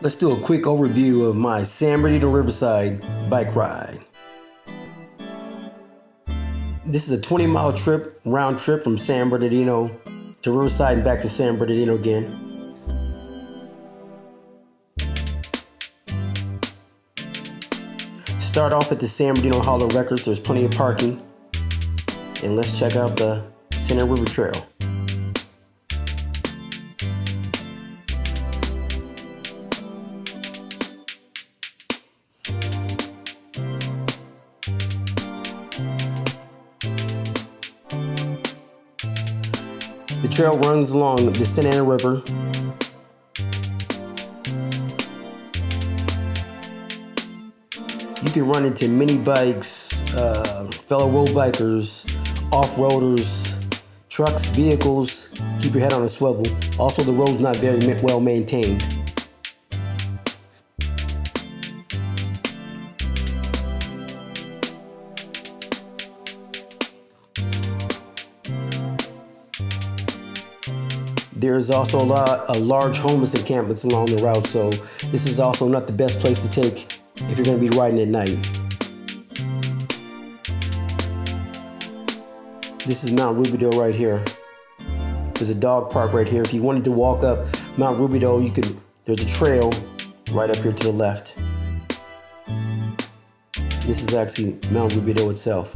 Let's do a quick overview of my San Bernardino Riverside bike ride. This is a 20-mile trip, round trip from San Bernardino to Riverside and back to San Bernardino again. Start off at the San Bernardino Hollow Records. There's plenty of parking. And let's check out the Center River Trail. The trail runs along the Santa Ana River. You can run into mini bikes, fellow road bikers, off-roaders, trucks, vehicles. Keep your head on a swivel. Also, the road's not very well maintained. There's also a large homeless encampments along the route, so this is also not the best place to take if you're going to be riding at night. This is Mount Rubidoux right here. There's a dog park right here. If you wanted to walk up Mount Rubidoux, there's a trail right up here to the left. This is actually Mount Rubidoux itself.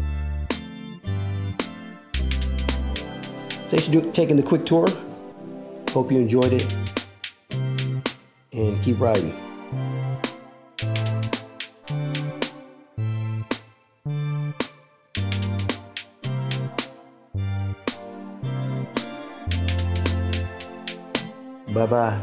Thanks for taking the quick tour. Hope you enjoyed it, and keep riding. Bye-bye.